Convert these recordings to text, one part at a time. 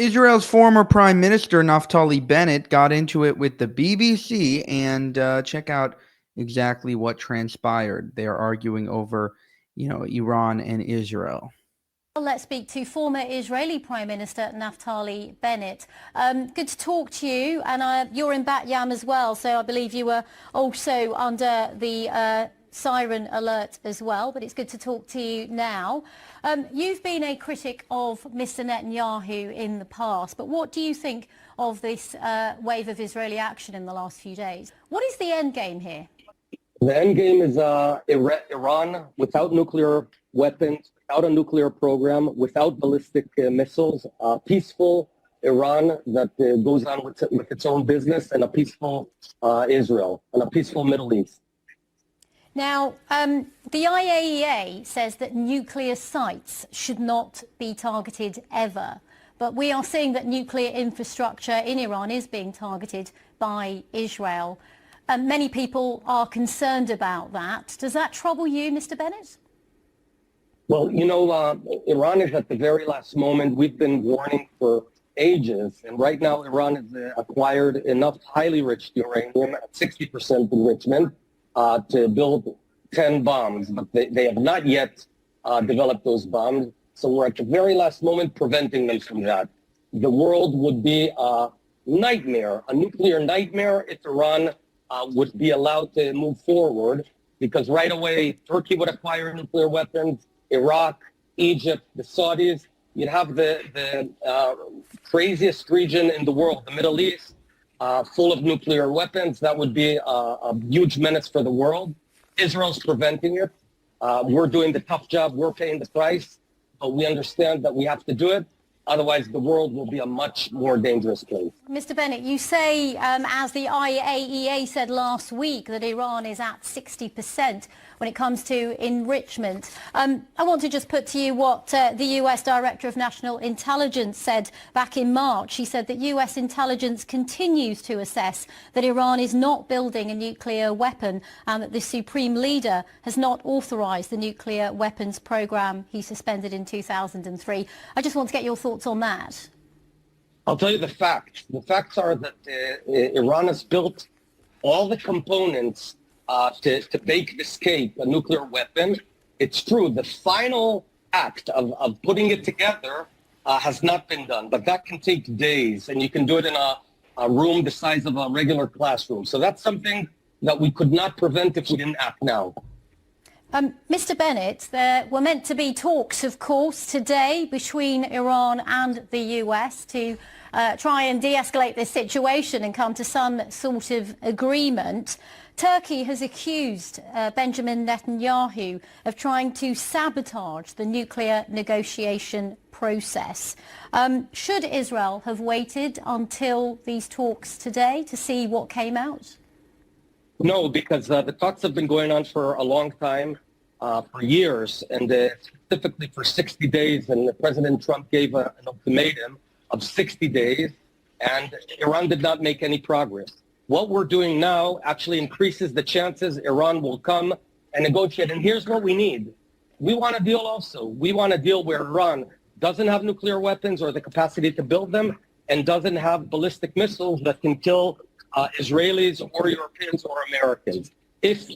Israel's former Prime Minister Naftali Bennett got into it with the BBC, and check out exactly what transpired. They are arguing over, Iran and Israel. Let's speak to former Israeli Prime Minister Naftali Bennett. Good to talk to you, and you're in Bat Yam as well, so I believe you were also under the siren alert as well, but it's good to talk to you now. You've been a critic of Mr. Netanyahu in the past, but what do you think of this wave of Israeli action in the last few days? What is the end game here? The end game is Iran without nuclear weapons, without a nuclear program, without ballistic missiles, peaceful Iran that goes on with its own business, and a peaceful Israel, and a peaceful Middle East. Now, the IAEA says that nuclear sites should not be targeted ever, but we are seeing that nuclear infrastructure in Iran is being targeted by Israel. Many people are concerned about that. Does that trouble you, Mr. Bennett? Well, Iran is at the very last moment. We've been warning for ages, and right now Iran has acquired enough highly enriched uranium at 60% enrichment to build 10 bombs, but they have not yet developed those bombs. So we're at the very last moment preventing them from that. The world would be a nightmare, a nuclear nightmare, if Iran would be allowed to move forward, because right away Turkey would acquire nuclear weapons, Iraq, Egypt, the Saudis. You'd have the craziest region in the world, the Middle East, full of nuclear weapons. That would be a huge menace for the world. Israel's preventing it. We're doing the tough job. We're paying the price, but we understand that we have to do it. Otherwise, the world will be a much more dangerous place. Mr. Bennett, you say, as the IAEA said last week, that Iran is at 60% when it comes to enrichment. I want to just put to you what the US Director of National Intelligence said back in March. He said that US intelligence continues to assess that Iran is not building a nuclear weapon and that the Supreme Leader has not authorized the nuclear weapons program he suspended in 2003. I just want to get your thoughts on that. I'll tell you the facts. The facts are that Iran has built all the components to bake this cake, a nuclear weapon. It's true, the final act of putting it together has not been done, but that can take days, and you can do it in a room the size of a regular classroom. So that's something that we could not prevent if we didn't act now. Mr. Bennett, there were meant to be talks, of course, today between Iran and the US to try and de-escalate this situation and come to some sort of agreement. Turkey has accused Benjamin Netanyahu of trying to sabotage the nuclear negotiation process. Should Israel have waited until these talks today to see what came out? No, because the talks have been going on for a long time, for years, and specifically for 60 days. And President Trump gave an ultimatum of 60 days, and Iran did not make any progress. What we're doing now actually increases the chances Iran will come and negotiate. And here's what we need. We want a deal also. We want a deal where Iran doesn't have nuclear weapons or the capacity to build them, and doesn't have ballistic missiles that can kill Israelis or Europeans or Americans. If,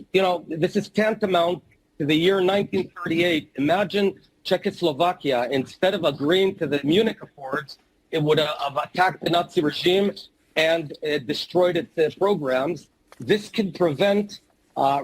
this is tantamount to the year 1938. Imagine Czechoslovakia, instead of agreeing to the Munich Accords, it would have attacked the Nazi regime and destroyed its programs. This can prevent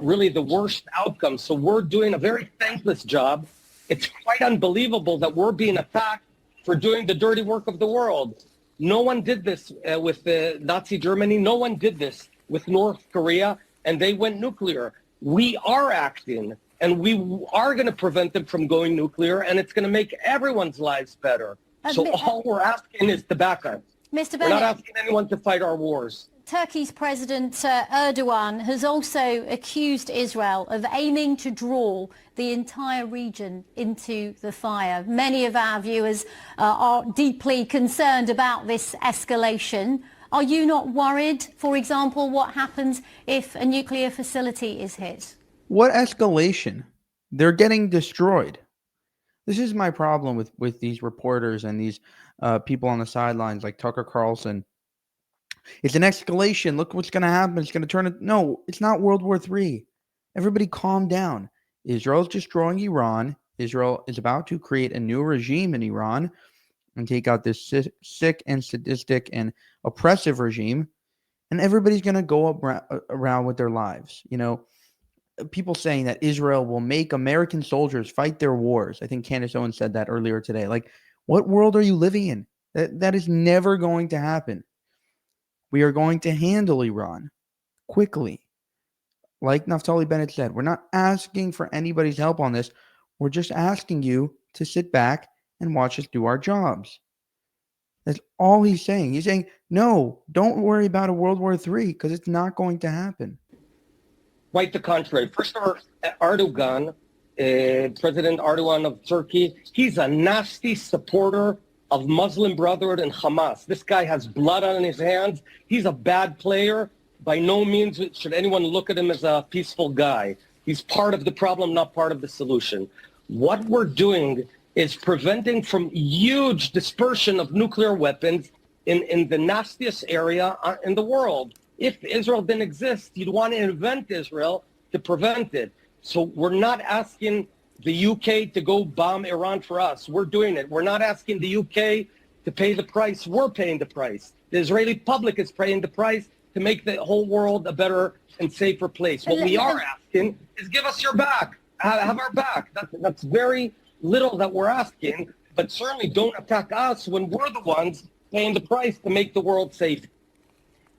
really the worst outcome. So we're doing a very thankless job. It's quite unbelievable that we're being attacked for doing the dirty work of the world. No one did this with Nazi Germany. No one did this with North Korea, and they went nuclear. We are acting, and we are going to prevent them from going nuclear, and it's going to make everyone's lives better. So all we're asking is to back us. Mr. Bennett, we're not asking anyone to fight our wars. Turkey's President Erdogan has also accused Israel of aiming to draw the entire region into the fire. Many of our viewers are deeply concerned about this escalation. Are you not worried, for example, what happens if a nuclear facility is hit? What escalation? They're getting destroyed. This is my problem with these reporters and these people on the sidelines like Tucker Carlson. It's an escalation. Look what's going to happen. It's going to turn it. No, it's not World War III. Everybody calm down. Israel's destroying Iran. Israel is about to create a new regime in Iran and take out this sick and sadistic and oppressive regime. And everybody's going to go around with their lives. You know, people saying that Israel will make American soldiers fight their wars. I think Candace Owens said that earlier today. Like, what world are you living in? That is never going to happen. We are going to handle Iran quickly. Like Naftali Bennett said, we're not asking for anybody's help on this. We're just asking you to sit back and watch us do our jobs. That's all he's saying. He's saying, no, don't worry about a World War III because it's not going to happen. Quite the contrary. First of all, Erdogan, President Erdogan of Turkey, he's a nasty supporter of Muslim Brotherhood and Hamas. This guy has blood on his hands. He's a bad player. By no means should anyone look at him as a peaceful guy. He's part of the problem, not part of the solution. What we're doing is preventing from huge dispersion of nuclear weapons in the nastiest area in the world. If Israel didn't exist, you'd want to invent Israel to prevent it. So we're not asking the UK to go bomb Iran for us. We're doing it. We're not asking the UK to pay the price. We're paying the price. The Israeli public is paying the price to make the whole world a better and safer place. What we are asking is give us your back. Have our back. That's very little that we're asking, but certainly don't attack us when we're the ones paying the price to make the world safe.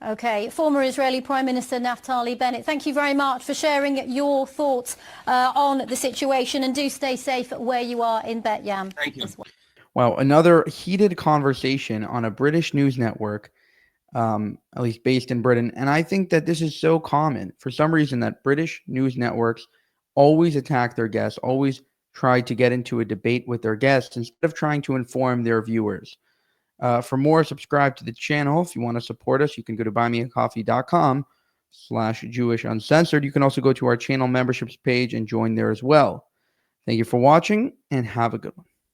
Okay, former Israeli Prime Minister Naftali Bennett, thank you very much for sharing your thoughts on the situation, and do stay safe where you are in Bet Yam. Thank you. Wow, another heated conversation on a British news network, at least based in Britain. And I think that this is so common for some reason that British news networks always attack their guests, always try to get into a debate with their guests instead of trying to inform their viewers. For more, subscribe to the channel. If you want to support us, you can go to buymeacoffee.com/JewishUncensored. You can also go to our channel memberships page and join there as well. Thank you for watching and have a good one.